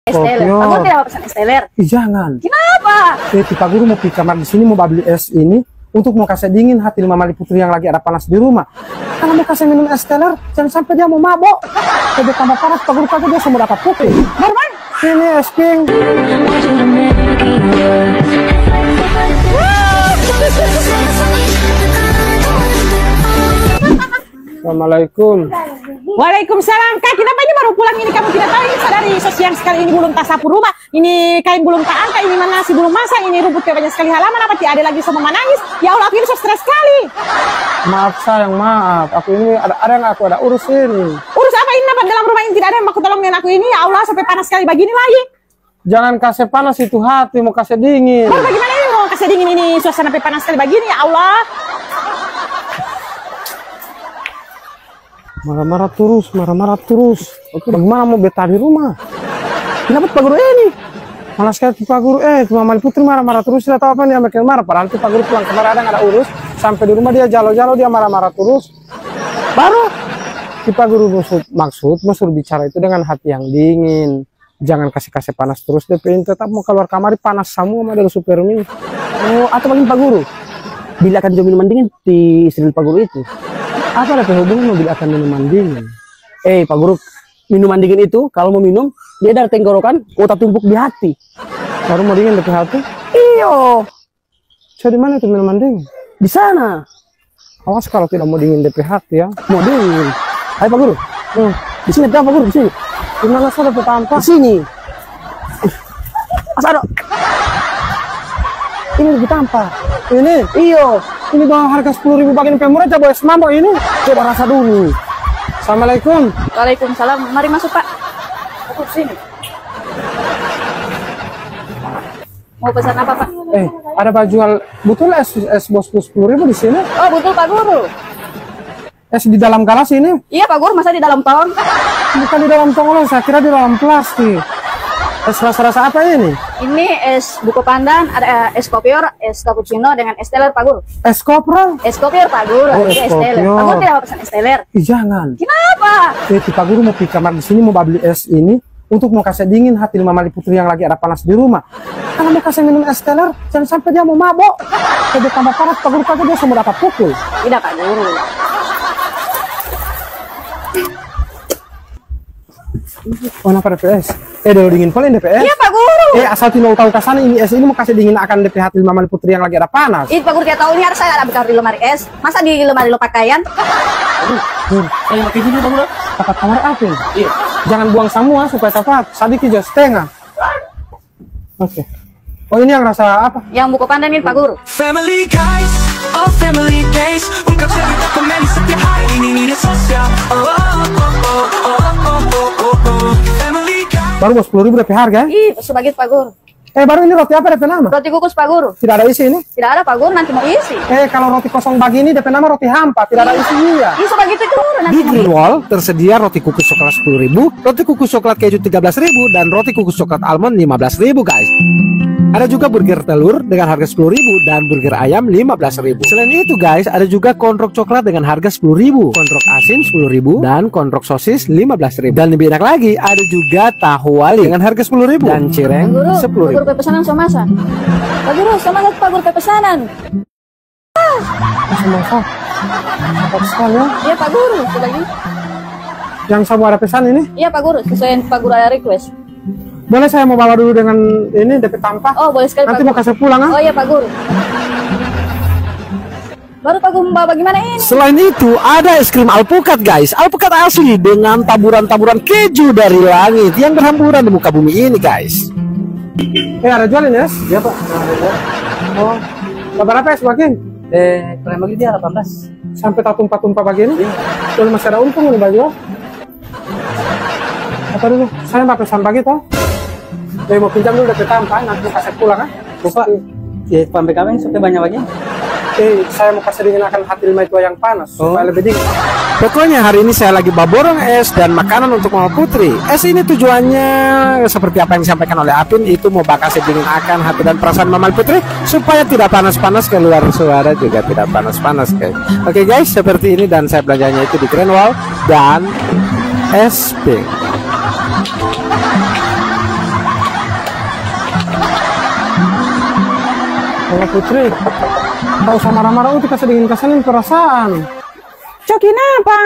Esteller. Aku tidak mau pesan Esteller. Jangan. Kenapa? Pak Guru mau pergi kamar di sini mau beli es ini untuk mau kasih dingin hati Mama Putri yang lagi ada panas di rumah. Kalau mau kasih minum Esteller, jangan sampai dia mau mabok. Jadi tambah panas Pak Guru kagak dia semua dapat putih. Norman. Ini es pink. Assalamualaikum. Waalaikumsalam. Kak, kenapa ini baru pulang ini? Kamu tidak tahu ini sadari siang sekali ini belum tak sapu rumah. Ini kain belum tak angkat, ini nasi belum masak, ini rumput banyak sekali halaman. Apa tidak ada lagi sama menangis? Ya Allah, aku ini so stres sekali. Maaf sayang, maaf. Aku ini ada urus ini. Urus apa ini? Apa dalam rumah ini tidak ada yang mau tolongin aku ini? Ya Allah, sampai panas sekali begini lagi. Jangan kasih panas itu hati, mau kasih dingin. Baru bagaimana ini mau kasih dingin ini? Suasana sampai panas sekali begini, ya Allah. Marah-marah terus. Oke, bagaimana mau betah di rumah? Kenapa Pak Guru ini? Malah sekali Pak Guru, Mama Putri marah-marah terus. Tidak tahu apa nih, makin marah. Padahal Pak Guru pulang kemarin ada urus. Sampai di rumah dia jalo-jalo, dia marah-marah terus. Baru Pak Guru maksud bicara itu dengan hati yang dingin. Jangan kasih panas terus. DP tetap mau keluar kamar panas semua sama dari super mie. Oh, atau paling Pak Guru bila akan jual minuman dingin di istri Pak Guru itu. Apa ada hubungan mobil akan minuman dingin? Pak Guru, minuman dingin itu kalau mau minum dia dari tenggorokan, otak tumpuk di hati. Baru mau dingin di hati? Iyo. So di mana itu minuman dingin? Di sana. Awas kalau tidak mau dingin di hati ya. Mau dingin. Ayo Pak Guru. Di sini Pak Guru, di sini. Di mana saya dapat tampak? Di sini. Asado. Ini lebih tampak. Ini, iyo. Ini bang harga 10.000 bagian pemurah coba es mambo ini. Coba rasa dulu. Assalamualaikum. Waalaikumsalam. Mari masuk Pak. Aku sini. Mau pesan apa Pak? Ada Pak jual betul es bos 10.000 di sini? Oh betul Pak Guru. Es di dalam gelas ini? Iya Pak Guru, masa di dalam tong? Bukan di dalam tong, saya kira di dalam plastik. Es rasa-rasa apa ini? Ini es buko pandan, ada es kopior, es cappuccino dengan Esteller Pak Guru. Es kopral? Es kopior Pak Guru, es Esteller. Pak Guru tidak mau pesan Esteller. Jangan. Kenapa? Pak Guru mau pergi kamar di sini mau beli es ini untuk mau kasih dingin hati Mama Putri yang lagi ada panas di rumah. Kalau mau kasih minum Esteller, jangan sampai dia mau mabok. Jadi tambah panas Pak Guru kagak dia semua dapat pukul. Tidak Pak Guru. Oh, kenapa DPS? Udah dingin paling DPS? Iya Pak Guru. Asal tidak tahu kesana ini es ini mau kasih dingin akan DP hati Mama Putri yang lagi ada panas. Itu Pak Guru tidak tahu ini harus saya ada di lemari es. Masa di lemari lo pakaian? Saya pakai gini Pak Guru. Dapat kamar apa? Iya. Jangan buang semua supaya tepat. Sadiki just setengah. Oke. Oh ini yang rasa apa? Yang buku pandan ini Pak Guru. Family guys, oh family days. Ungkap cerita komedi setiap hari ini sosial. Family guys. Baru 10.000 DP harga? Ih, sebagian Pak Guru. Baru ini roti apa DP nama? Roti kukus Pak Guru. Tidak ada isi ini? Tidak ada Pak Guru, nanti mau isi. Kalau roti kosong begini DP nama roti hampa, tidak ada isinya. Ih, sebagian itu Guru nanti. Di Greenwall tersedia roti kukus coklat 10.000, roti kukus coklat keju 13.000, dan roti kukus coklat almond 15.000 guys. Ada juga burger telur dengan harga 10.000 dan burger ayam 15.000. Selain itu guys, ada juga kontrok coklat dengan harga 10.000, kontrok asin 10.000, dan kontrok sosis 15.000. Dan lebih enak lagi, ada juga tahu wali dengan harga 10.000 dan cireng 10.000. Pak Guru pesanan somasa. Pak Guru, semangat Pak Guru pesanan. Somasa. Cepat sekali ya. Iya Pak Guru, lagi. Yang semua ada pesan ini? Iya Pak Guru, sesuai Pak Guru ada request. Boleh saya mau bawa dulu dengan ini DP tanpa? Oh boleh sekali. Nanti Pak mau kasih pulang Oh iya Pak Guru. Baru Pak Guru membawa bagaimana ini? Selain itu ada es krim alpukat guys. Alpukat asli dengan taburan-taburan keju dari langit yang berhamburan di muka bumi ini guys. Ada jualin ya? Iya Pak. Oh, berapa es bagian? Kurang bagi dia 18. Sampai tak tumpah-tumpah bagian ini? Kalau masih ada untung nih baju. Apa dulu? Saya mau pesan bagi toh. Mau pinjam dulu DP tanpa, nanti mau kasih pulang kan? Bapak, sampai kami sampai banyak lagi. Saya mau kasih dingin akan hati lima itu yang panas supaya lebih dingin. Pokoknya hari ini saya lagi baborong es dan makanan untuk Mama Putri. Es ini tujuannya seperti apa yang disampaikan oleh Apin, itu mau bakal sedingin akan hati dan perasaan Mama Putri supaya tidak panas-panas, keluar suara juga tidak panas-panas guys. Oke guys, seperti ini dan saya belanjanya itu di Greenwall dan es pink. Mama Putri, tak usah marah-marah, itu kasih dingin perasaan. Cok, kenapa?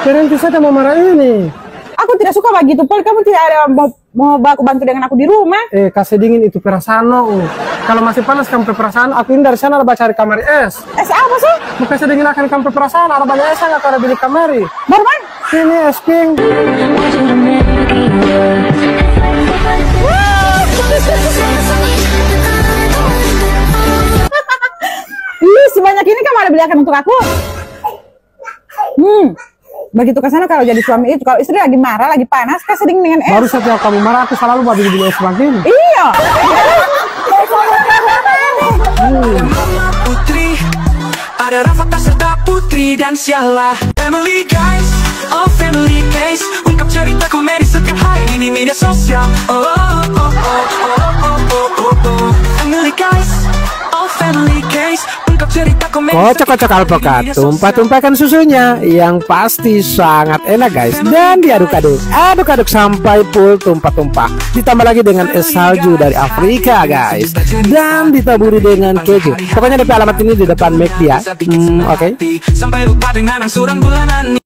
Berhenti saja mau marah ini. Aku tidak suka begitu, Pol. Kamu tidak ada mau aku bantu dengan aku di rumah. Kasih dingin itu perasaan, no. Kalau masih panas kamu perasaan, aku ini dari sana ada cari kamar es. Es apa sih? Mau kasih dingin akan kamu perasaan, ada banyak es nggak ada di kamari. Baru man? Ini es pink. Ih, sebanyak ini kamu ada belikan untuk aku. Begitu ke sana kalau jadi suami itu, kalau istri lagi marah, lagi panas, kasih dingin dengan es. Baru setiap kamu marah, aku selalu bagi es begini. Iya. Mama Putri, ada Rafa serta Putri dan Siala. Family guys, oh family case, ungkap cerita komedi setiap hari ini media sosial. Oh oh oh oh oh oh oh oh. Family guys, oh family case, ungkap cerita komedi. Kocok-kocok alpukat, tumpah-tumpahkan susunya yang pasti sangat enak guys, dan diaduk-aduk sampai full tumpah-tumpah. Ditambah lagi dengan es salju dari Afrika guys, dan ditaburi dengan keju. Pokoknya DP alamat ini di depan McD ya. Oke. Sampai lupa dengan angsuran bulanan.